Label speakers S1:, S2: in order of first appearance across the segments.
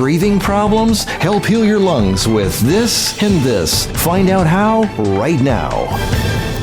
S1: breathing problems? Help heal your lungs with this and this. Find out how right now.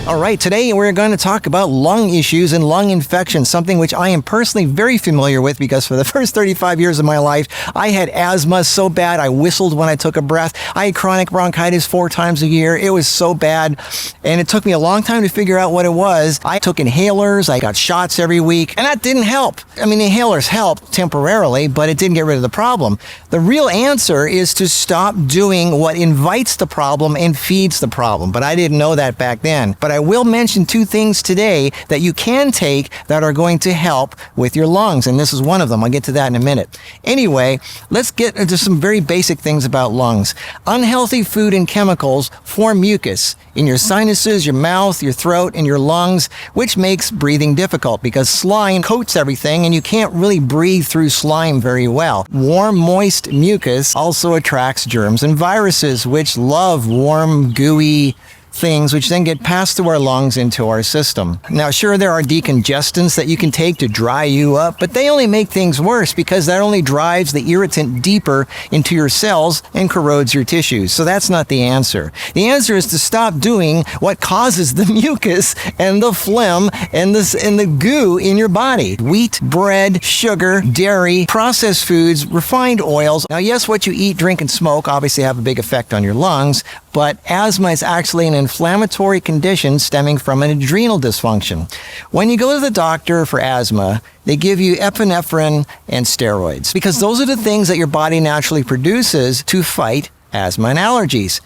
S2: All right, today we're going to talk about lung issues and lung infections, something which I am personally very familiar with because for the first 35 years of my life, I had asthma so bad I whistled when I took a breath. I had chronic bronchitis 4 times a year. It was so bad, and it took me a long time to figure out what it was. I took inhalers, I got shots every week, and that didn't help. I mean, inhalers help temporarily, but it didn't get rid of the problem. The real answer is to stop doing what invites the problem and feeds the problem, but I didn't know that back then. But I will mention 2 things today that you can take that are going to help with your lungs, and this is one of them. I'll get to that in a minute. Anyway, let's get into some very basic things about lungs. Unhealthy food and chemicals form mucus in your sinuses, your mouth, your throat, and your lungs, which makes breathing difficult because slime coats everything and you can't really breathe through slime very well. Warm, moist mucus also attracts germs and viruses, which love warm, gooey things which then get passed through our lungs into our system. Now, sure, there are decongestants that you can take to dry you up, but they only make things worse because that only drives the irritant deeper into your cells and corrodes your tissues. So that's not the answer. The answer is to stop doing what causes the mucus and the phlegm and the goo in your body. Wheat, bread, sugar, dairy, processed foods, refined oils. Now, yes, what you eat, drink, and smoke obviously have a big effect on your lungs, but asthma is actually an inflammatory condition stemming from an adrenal dysfunction. When you go to the doctor for asthma, they give you epinephrine and steroids because those are the things that your body naturally produces to fight asthma and allergies.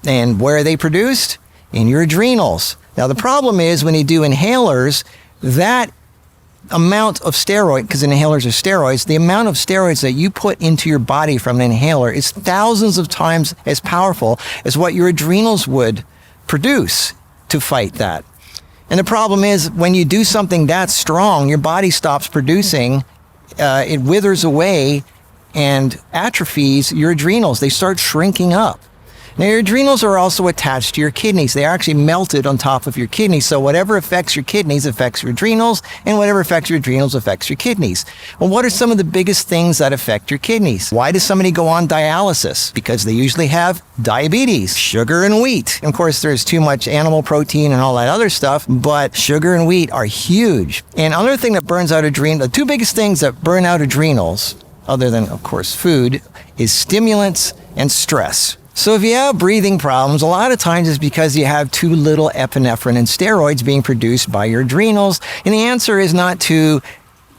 S2: And where are they produced? In your adrenals. Now, the problem is when you do inhalers, that amount of steroid, because inhalers are steroids, the amount of steroids that you put into your body from an inhaler is thousands of times as powerful as what your adrenals would produce to fight that. And the problem is when you do something that strong, your body stops producing, it withers away and atrophies your adrenals. They start shrinking up. Now, your adrenals are also attached to your kidneys. They are actually melted on top of your kidneys. So whatever affects your kidneys affects your adrenals, and whatever affects your adrenals affects your kidneys. Well, what are some of the biggest things that affect your kidneys? Why does somebody go on dialysis? Because they usually have diabetes, sugar and wheat. Of course, there's too much animal protein and all that other stuff, but sugar and wheat are huge. And another thing that burns out adrenals, the 2 biggest things that burn out adrenals, other than, of course, food, is stimulants and stress. So if you have breathing problems, a lot of times it's because you have too little epinephrine and steroids being produced by your adrenals. And the answer is not to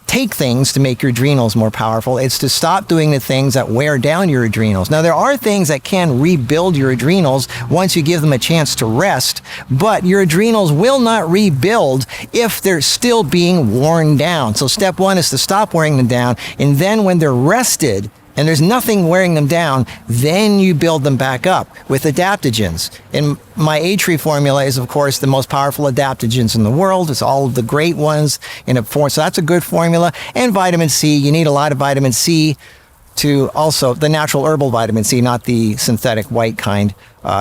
S2: take things to make your adrenals more powerful. It's to stop doing the things that wear down your adrenals. Now, there are things that can rebuild your adrenals once you give them a chance to rest, but your adrenals will not rebuild if they're still being worn down. So step 1 is to stop wearing them down, and then when they're rested, and there's nothing wearing them down, then you build them back up with adaptogens. And my A-Tree formula is, of course, the most powerful adaptogens in the world. It's all of the great ones in a form. So that's a good formula. And vitamin C, you need a lot of vitamin C to also, the natural herbal vitamin C, not the synthetic white kind,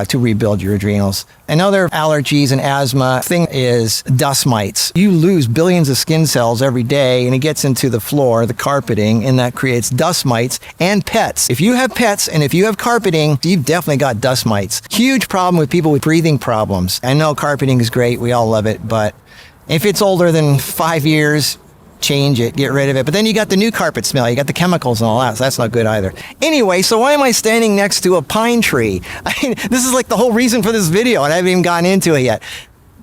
S2: to rebuild your adrenals. Another allergies and asthma thing is dust mites. You lose billions of skin cells every day, and it gets into the floor, the carpeting, and that creates dust mites and pets. If you have pets and if you have carpeting, you've definitely got dust mites. Huge problem with people with breathing problems. I know carpeting is great, we all love it, but if it's older than 5 years, change it, get rid of it. But then you got the new carpet smell, you got the chemicals and all that, so that's not good either. Anyway, so why am I standing next to a pine tree? I mean, this is like the whole reason for this video, and I haven't even gotten into it yet.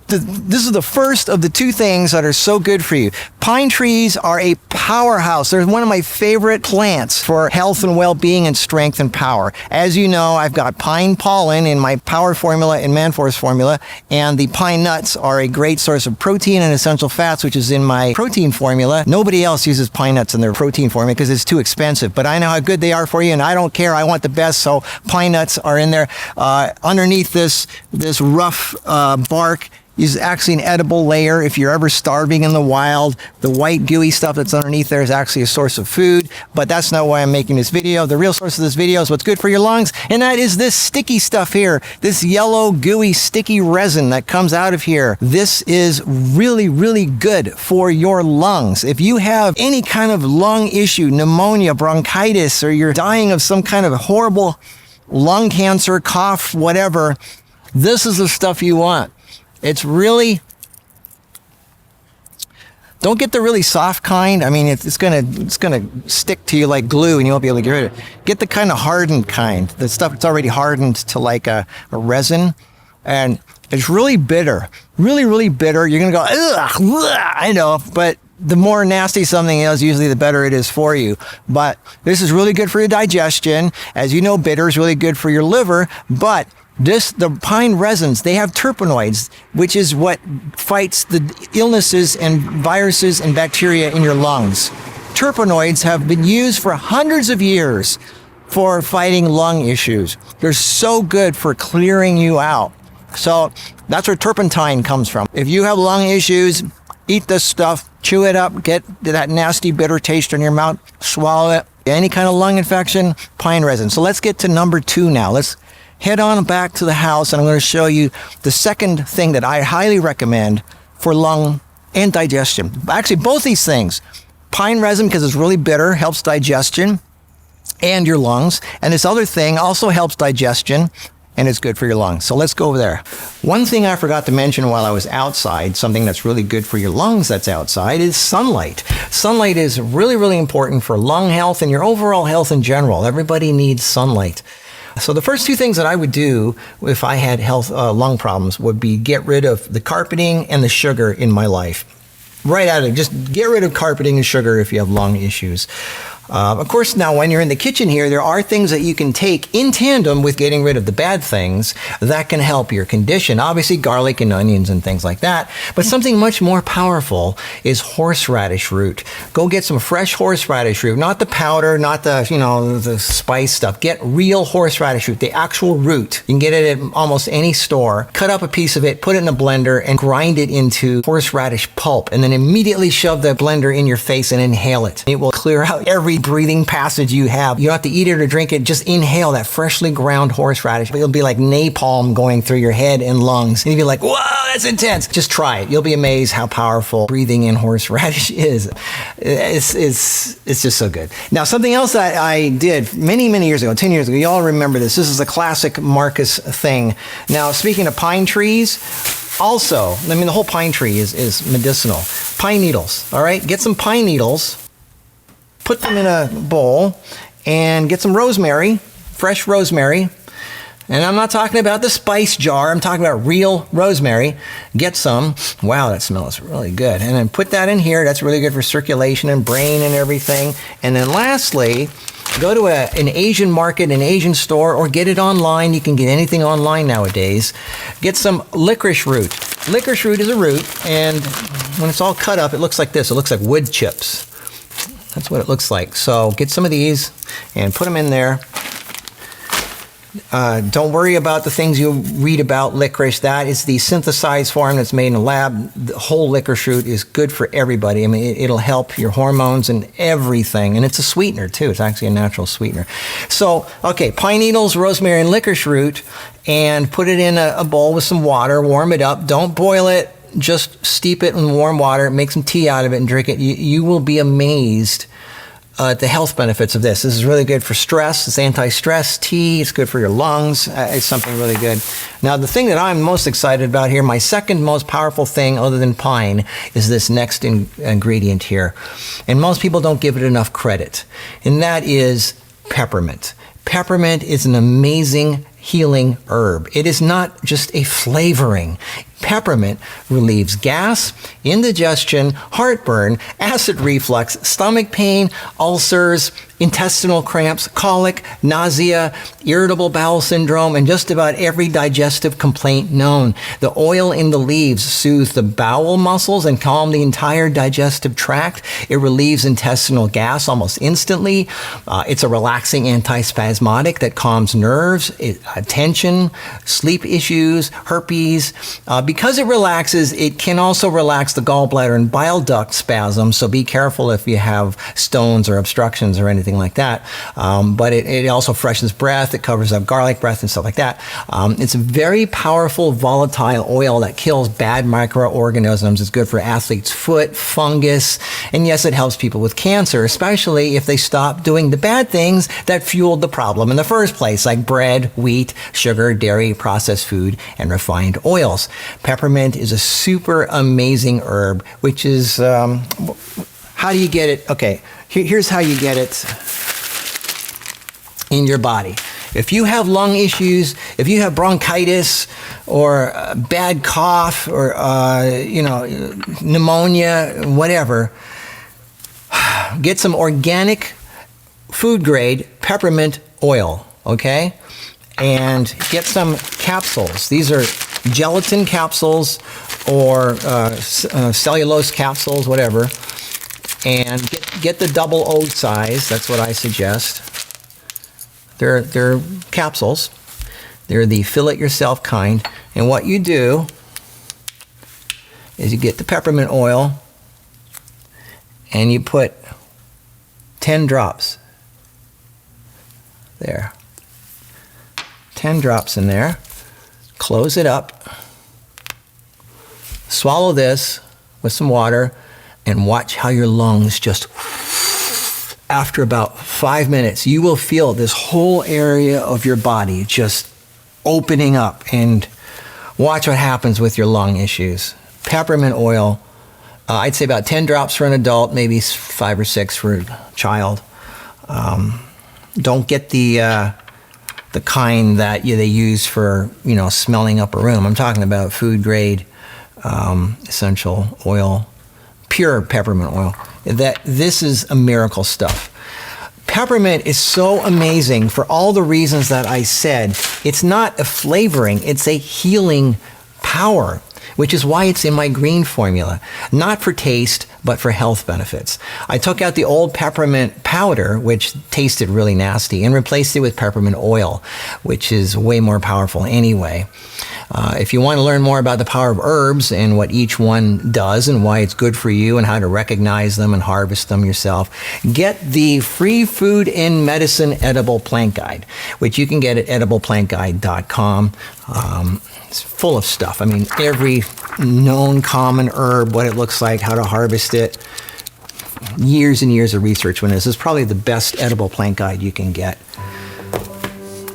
S2: This is the first of the 2 things that are so good for you. Pine trees are a powerhouse. They're one of my favorite plants for health and well-being and strength and power. As you know, I've got pine pollen in my power formula and Man-Force formula, and the pine nuts are a great source of protein and essential fats, which is in my protein formula. Nobody else uses pine nuts in their protein formula because it's too expensive, but I know how good they are for you, and I don't care. I want the best, so pine nuts are in there. Underneath this rough bark is actually an edible layer. If you're ever starving in the wild, the white gooey stuff that's underneath there is actually a source of food, but that's not why I'm making this video. The real source of this video is what's good for your lungs, and that is this sticky stuff here, this yellow gooey sticky resin that comes out of here. This is really, really good for your lungs. If you have any kind of lung issue, pneumonia, bronchitis, or you're dying of some kind of horrible lung cancer, cough, whatever, this is the stuff you want. It's really, don't get the really soft kind. I mean, it's gonna stick to you like glue and you won't be able to get rid of it. Get the kind of hardened kind, the stuff that's already hardened to like a resin, and it's really bitter, really, really bitter. You're gonna go, ugh, I know, but the more nasty something is, usually the better it is for you. But this is really good for your digestion. As you know, bitter is really good for your liver, but the pine resins, they have terpenoids, which is what fights the illnesses and viruses and bacteria in your lungs. Terpenoids have been used for hundreds of years for fighting lung issues. They're so good for clearing you out. So that's where turpentine comes from. If you have lung issues, eat this stuff, chew it up, get that nasty bitter taste in your mouth, swallow it. Any kind of lung infection, pine resin. So let's get to number 2 now. Let's head on back to the house, and I'm going to show you the second thing that I highly recommend for lung and digestion. Actually, both these things. Pine resin, because it's really bitter, helps digestion and your lungs. And this other thing also helps digestion, and it's good for your lungs. So let's go over there. One thing I forgot to mention while I was outside, something that's really good for your lungs that's outside, is sunlight. Sunlight is really, really important for lung health and your overall health in general. Everybody needs sunlight. So the first 2 things that I would do if I had lung problems would be get rid of the carpeting and the sugar in my life. Right out of it, just get rid of carpeting and sugar if you have lung issues. Of course, now when you're in the kitchen here, there are things that you can take in tandem with getting rid of the bad things that can help your condition. Obviously, garlic and onions and things like that. But something much more powerful is horseradish root. Go get some fresh horseradish root, not the powder, not the spice stuff. Get real horseradish root, the actual root. You can get it at almost any store. Cut up a piece of it, put it in a blender, and grind it into horseradish pulp. And then immediately shove the blender in your face and inhale it. It will clear out every breathing passage you have. You don't have to eat it or drink it. Just inhale that freshly ground horseradish. It'll be like napalm going through your head and lungs. And you'll be like, whoa, that's intense. Just try it. You'll be amazed how powerful breathing in horseradish is. It's just so good. Now, something else that I did many, many years ago, 10 years ago, you all remember this. This is a classic Marcus thing. Now, speaking of pine trees, also, I mean, the whole pine tree is medicinal. Pine needles, all right? Get some pine needles, put them in a bowl, and get some rosemary, fresh rosemary. And I'm not talking about the spice jar. I'm talking about real rosemary. Get some. Wow, that smells really good. And then put that in here. That's really good for circulation and brain and everything. And then lastly, go to an Asian market, an Asian store, or get it online. You can get anything online nowadays. Get some licorice root. Licorice root is a root, and when it's all cut up, it looks like this. It looks like wood chips. That's what it looks like. So get some of these and put them in there. Don't worry about the things you read about licorice. That is the synthesized form that's made in a lab. The whole licorice root is good for everybody. I mean, it'll help your hormones and everything. And it's a sweetener, too. It's actually a natural sweetener. So, okay, pine needles, rosemary, and licorice root, and put it in a bowl with some water. Warm it up. Don't boil it. Just steep it in warm water. Make some tea out of it and drink it. You will be amazed at the health benefits of this. This is really good for stress. It's anti-stress tea. It's good for your lungs. It's something really good. Now, the thing that I'm most excited about here, my second most powerful thing other than pine, is this next ingredient here. And most people don't give it enough credit. And that is peppermint. Peppermint is an amazing healing herb. It is not just a flavoring. Peppermint relieves gas, indigestion, heartburn, acid reflux, stomach pain, ulcers, intestinal cramps, colic, nausea, irritable bowel syndrome, and just about every digestive complaint known. The oil in the leaves soothes the bowel muscles and calm the entire digestive tract. It relieves intestinal gas almost instantly. It's a relaxing antispasmodic that calms nerves, tension, sleep issues, herpes, Because it relaxes, it can also relax the gallbladder and bile duct spasms, so be careful if you have stones or obstructions or anything like that. But it also freshens breath, it covers up garlic breath and stuff like that. It's a very powerful volatile oil that kills bad microorganisms. It's good for athlete's foot, fungus, and yes, it helps people with cancer, especially if they stop doing the bad things that fueled the problem in the first place, like bread, wheat, sugar, dairy, processed food, and refined oils. Peppermint is a super amazing herb, which is, how do you get it? Okay, here's how you get it in your body. If you have lung issues, if you have bronchitis or bad cough or, pneumonia, whatever, get some organic food grade peppermint oil, okay? And get some capsules. These are gelatin capsules or cellulose capsules, whatever. And get the double O size. That's what I suggest. They're capsules. They're the fill it yourself kind. And what you do is you get the peppermint oil and you put 10 drops there. 10 drops in there. Close it up. Swallow this with some water and watch how your lungs just, after about 5 minutes, you will feel this whole area of your body just opening up, and watch what happens with your lung issues. Peppermint oil, I'd say about 10 drops for an adult, maybe 5 or 6 for a child. Don't get the kind that they use for, smelling up a room. I'm talking about food grade essential oil, pure peppermint oil. This is a miracle stuff. Peppermint is so amazing for all the reasons that I said. It's not a flavoring, it's a healing power, which is why it's in my green formula. Not for taste, but for health benefits. I took out the old peppermint powder, which tasted really nasty, and replaced it with peppermint oil, which is way more powerful anyway. If you want to learn more about the power of herbs and what each one does and why it's good for you and how to recognize them and harvest them yourself, get the Free Food in Medicine Edible Plant Guide, which you can get at edibleplantguide.com. It's full of stuff. I mean, every known common herb, what it looks like, how to harvest it. Years and years of research on this. This is probably the best edible plant guide you can get.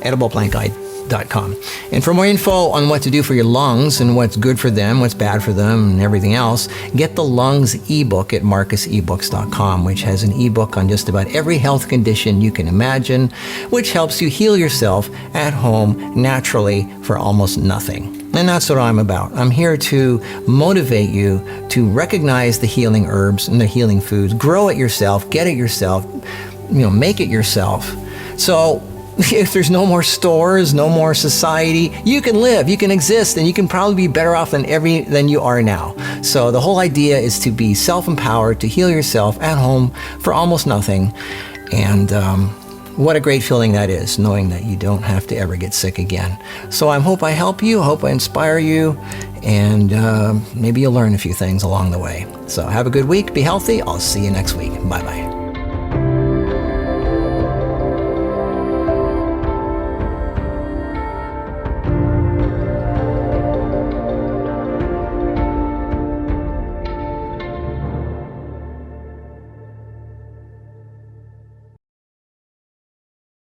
S2: edibleplantguide.com. And for more info on what to do for your lungs and what's good for them, what's bad for them, and everything else, get the Lungs ebook at marcusebooks.com, which has an ebook on just about every health condition you can imagine, which helps you heal yourself at home naturally for almost nothing. And that's what I'm about. I'm here to motivate you to recognize the healing herbs and the healing foods, grow it yourself, get it yourself, make it yourself. So if there's no more stores, no more society, you can live, you can exist, and you can probably be better off than you are now. So the whole idea is to be self-empowered, to heal yourself at home for almost nothing. And what a great feeling that is, knowing that you don't have to ever get sick again. So I hope I help you, I hope I inspire you, and maybe you'll learn a few things along the way. So have a good week, be healthy, I'll see you next week. Bye-bye.